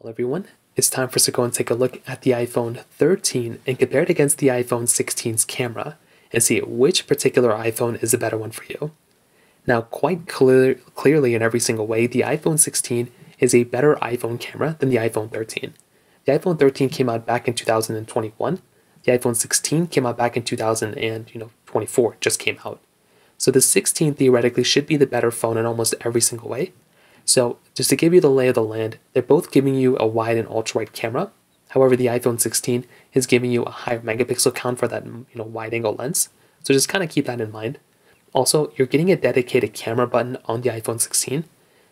Well, everyone, it's time for us to go and take a look at the iPhone 13 and compare it against the iPhone 16's camera and see which particular iPhone is a better one for you. Now, quite clearly in every single way, the iPhone 16 is a better iPhone camera than the iPhone 13. The iPhone 13 came out back in 2021. The iPhone 16 came out back in 2024, just came out. So the 16 theoretically should be the better phone in almost every single way. So just to give you the lay of the land, they're both giving you a wide and ultra-wide camera. However, the iPhone 16 is giving you a higher megapixel count for that wide-angle lens. So just kind of keep that in mind. Also, you're getting a dedicated camera button on the iPhone 16.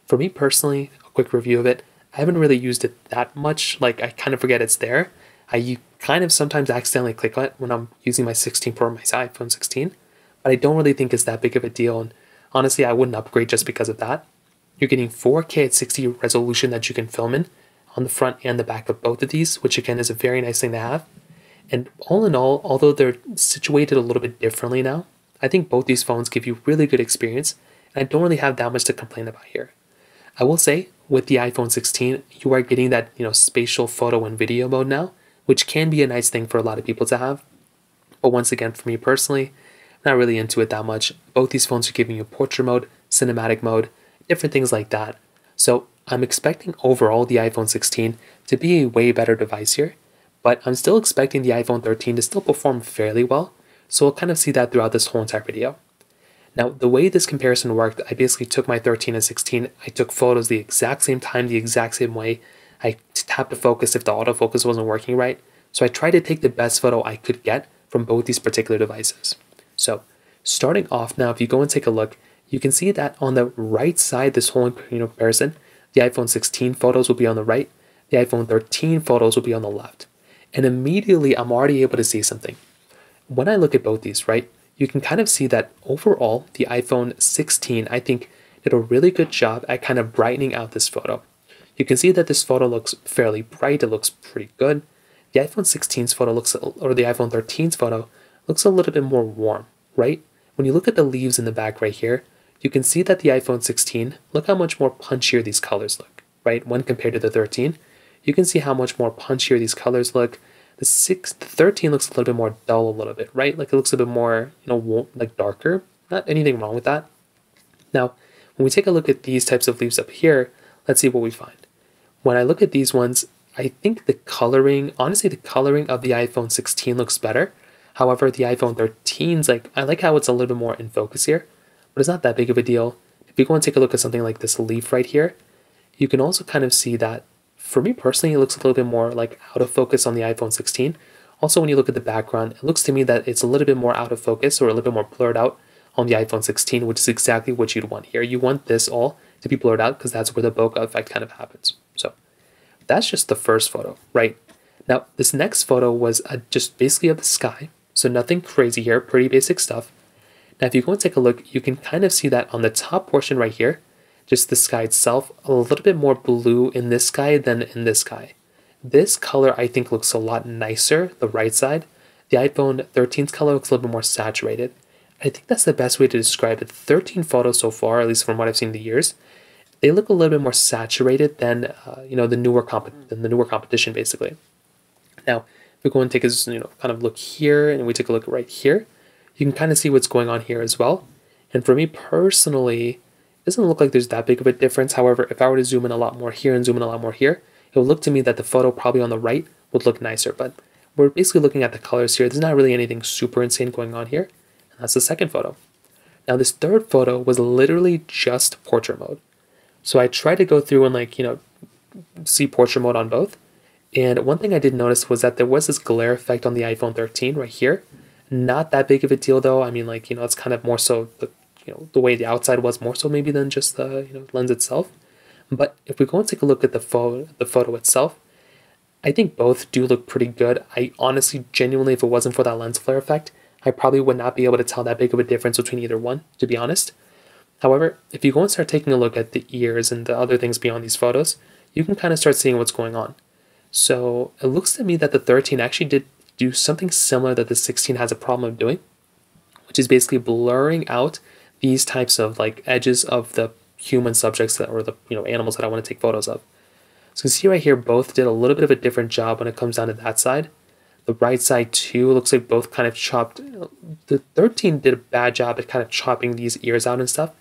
For me personally, a quick review of it, I haven't really used it that much. Like, I kind of forget it's there. I kind of sometimes accidentally click on it when I'm using my 16 Pro or my iPhone 16, but I don't really think it's that big of a deal. And honestly, I wouldn't upgrade just because of that. You're getting 4K at 60 resolution that you can film in on the front and the back of both of these, which again is a very nice thing to have. And all in all, although they're situated a little bit differently now, I think both these phones give you really good experience, and I don't really have that much to complain about here. I will say, with the iPhone 16, you are getting that spatial photo and video mode now, which can be a nice thing for a lot of people to have. But once again, for me personally, I'm not really into it that much. Both these phones are giving you portrait mode, cinematic mode, different things like that. So I'm expecting overall the iPhone 16 to be a way better device here, but I'm still expecting the iPhone 13 to still perform fairly well, so we'll kind of see that throughout this whole entire video. Now, the way this comparison worked, I basically took my 13 and 16, I took photos the exact same time, the exact same way. I tapped to focus if the autofocus wasn't working right, so I tried to take the best photo I could get from both these particular devices. So, starting off now, if you go and take a look, you can see that on the right side, this whole comparison, the iPhone 16 photos will be on the right, the iPhone 13 photos will be on the left. And immediately, I'm already able to see something. When I look at both these, right, you can kind of see that overall, the iPhone 16, I think, did a really good job at kind of brightening out this photo. You can see that this photo looks fairly bright, it looks pretty good. The iPhone 16's photo or the iPhone 13's photo looks a little bit more warm, right? When you look at the leaves in the back right here, you can see that the iPhone 16, look how much more punchier these colors look, right? When compared to the 13, you can see how much more punchier these colors look. The 13 looks a little bit more dull a little bit, right? Like it looks a bit more, like darker. Not anything wrong with that. Now, when we take a look at these types of leaves up here, let's see what we find. When I look at these ones, I think the coloring, honestly, the coloring of the iPhone 16 looks better. However, the iPhone 13's, I like how it's a little bit more in focus here, but it's not that big of a deal. If you go and take a look at something like this leaf right here, you can also kind of see that, for me personally, it looks a little bit more like out of focus on the iPhone 16. Also, when you look at the background, it looks to me that it's a little bit more out of focus or a little bit more blurred out on the iPhone 16, which is exactly what you'd want here. You want this all to be blurred out because that's where the bokeh effect kind of happens. So that's just the first photo, right? Now, this next photo was just basically of the sky. So nothing crazy here, pretty basic stuff. Now, if you go and take a look, you can kind of see that on the top portion right here, just the sky itself, a little bit more blue in this sky than in this sky. This color, I think, looks a lot nicer, the right side. The iPhone 13's color looks a little bit more saturated. I think that's the best way to describe it. 13 photos so far, at least from what I've seen in the years, they look a little bit more saturated than the newer competition, basically. Now, if we go and take a kind of look here, and we take a look right here, you can kind of see what's going on here as well. And for me personally, it doesn't look like there's that big of a difference. However, if I were to zoom in a lot more here and zoom in a lot more here, it would look to me that the photo probably on the right would look nicer. But we're basically looking at the colors here. There's not really anything super insane going on here. And that's the second photo. Now, this third photo was literally just portrait mode. So I tried to go through and see portrait mode on both. And one thing I did notice was that there was this glare effect on the iPhone 13 right here. Not that big of a deal though. I mean, it's kind of more so the way the outside was more so maybe than just the lens itself. But if we go and take a look at the photo itself, I think both do look pretty good. I honestly, genuinely, if it wasn't for that lens flare effect, I probably would not be able to tell that big of a difference between either one, to be honest. However, if you go and start taking a look at the ears and the other things beyond these photos, you can kind of start seeing what's going on. So it looks to me that the 13 actually did do something similar that the 16 has a problem of doing, which is basically blurring out these types of edges of the human subjects or the animals that I want to take photos of. So you can see right here, both did a little bit of a different job when it comes down to that side. The right side too, looks like both kind of chopped. The 13 did a bad job at kind of chopping these ears out and stuff.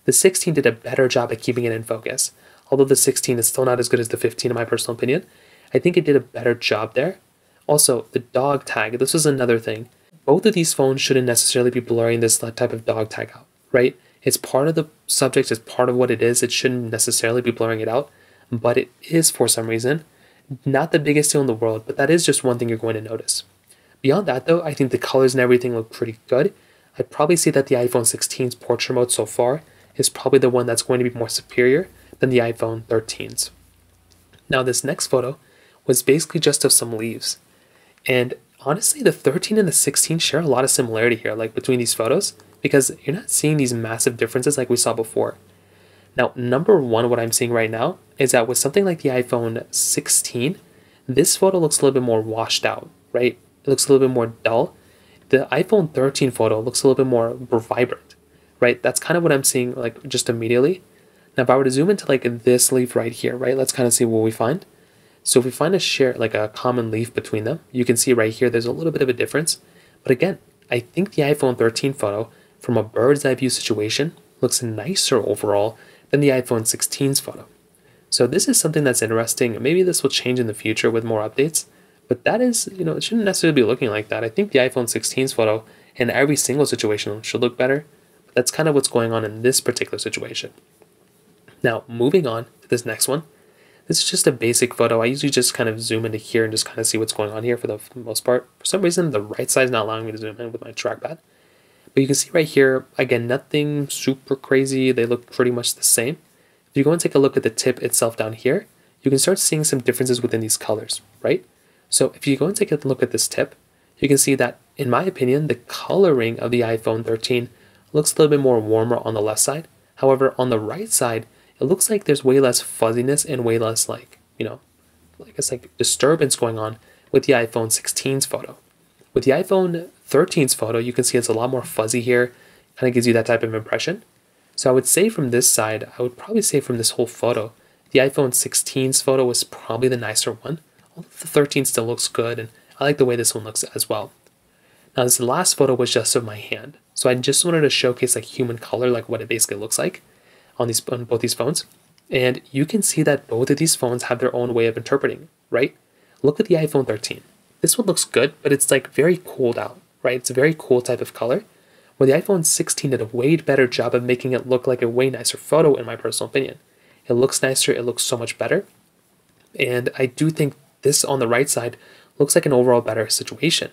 The 16 did a better job at keeping it in focus. Although the 16 is still not as good as the 15 in my personal opinion, I think it did a better job there. Also, the dog tag, this was another thing. Both of these phones shouldn't necessarily be blurring this type of dog tag out, right? It's part of the subject, it's part of what it is. It shouldn't necessarily be blurring it out, but it is for some reason. Not the biggest deal in the world, but that is just one thing you're going to notice. Beyond that though, I think the colors and everything look pretty good. I'd probably say that the iPhone 16's portrait mode so far is probably the one that's going to be more superior than the iPhone 13's. Now this next photo was basically just of some leaves. And honestly, the 13 and the 16 share a lot of similarity here, like between these photos, because you're not seeing these massive differences like we saw before. Now, number one, what I'm seeing right now is that with something like the iPhone 16, this photo looks a little bit more washed out, right? It looks a little bit more dull. The iPhone 13 photo looks a little bit more vibrant, right? That's kind of what I'm seeing like just immediately. Now, if I were to zoom into like this leaf right here, right? Let's kind of see what we find. So if we find like a common leaf between them, you can see right here, there's a little bit of a difference. But again, I think the iPhone 13 photo from a bird's eye view situation looks nicer overall than the iPhone 16's photo. So this is something that's interesting. Maybe this will change in the future with more updates, but that is, it shouldn't necessarily be looking like that. I think the iPhone 16's photo in every single situation should look better, but that's kind of what's going on in this particular situation. Now, moving on to this next one. This is just a basic photo. I usually just kind of zoom into here and just kind of see what's going on here for the most part. For some reason, the right side is not allowing me to zoom in with my trackpad. But you can see right here, again, nothing super crazy. They look pretty much the same. If you go and take a look at the tip itself down here, you can start seeing some differences within these colors, right? So if you go and take a look at this tip, you can see that, in my opinion, the coloring of the iPhone 13 looks a little bit more warmer on the left side. However, on the right side, it looks like there's way less fuzziness and way less like disturbance going on with the iPhone 16's photo. With the iPhone 13's photo, you can see it's a lot more fuzzy here. Kind of gives you that type of impression. So I would say from this side, I would probably say from this whole photo, the iPhone 16's photo was probably the nicer one. Although the 13 still looks good, and I like the way this one looks as well. Now this last photo was just of my hand. So I just wanted to showcase like human color, like what it basically looks like on both these phones. And you can see that both of these phones have their own way of interpreting, right? Look at the iPhone 13. This one looks good, but it's like very cooled out, right? It's a very cool type of color. Where the iPhone 16 did a way better job of making it look like a way nicer photo in my personal opinion. It looks nicer, it looks so much better. And I do think this on the right side looks like an overall better situation.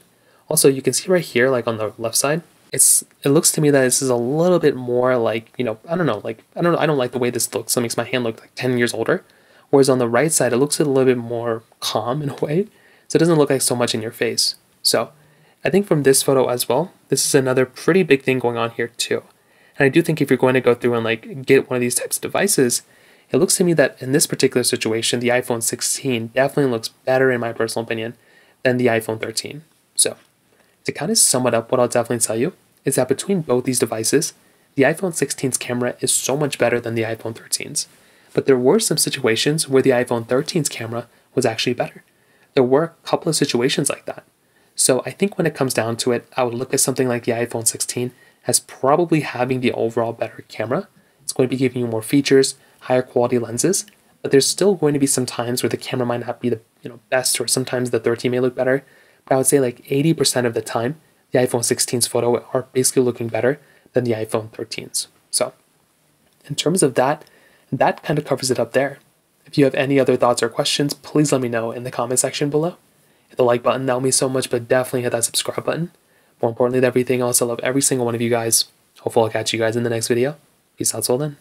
Also, you can see right here, like on the left side, it looks to me that this is a little bit more like, I don't like the way this looks. It makes my hand look like 10 years older. Whereas on the right side, it looks a little bit more calm in a way. So it doesn't look like so much in your face. So I think from this photo as well, this is another pretty big thing going on here too. And I do think if you're going to go through and like get one of these types of devices, it looks to me that in this particular situation, the iPhone 16 definitely looks better in my personal opinion than the iPhone 13. So to kind of sum it up, what I'll definitely tell you is that between both these devices, the iPhone 16's camera is so much better than the iPhone 13's. But there were some situations where the iPhone 13's camera was actually better. There were a couple of situations like that. So I think when it comes down to it, I would look at something like the iPhone 16 as probably having the overall better camera. It's going to be giving you more features, higher quality lenses, but there's still going to be some times where the camera might not be the best, or sometimes the 13 may look better. But I would say like 80% of the time, the iPhone 16's photo are basically looking better than the iPhone 13's. So in terms of that kind of covers it up there. If you have any other thoughts or questions, please let me know in the comment section below. Hit the like button, that would mean so much, but definitely hit that subscribe button. More importantly than everything else, I love every single one of you guys. Hopefully I'll catch you guys in the next video. Peace out till then.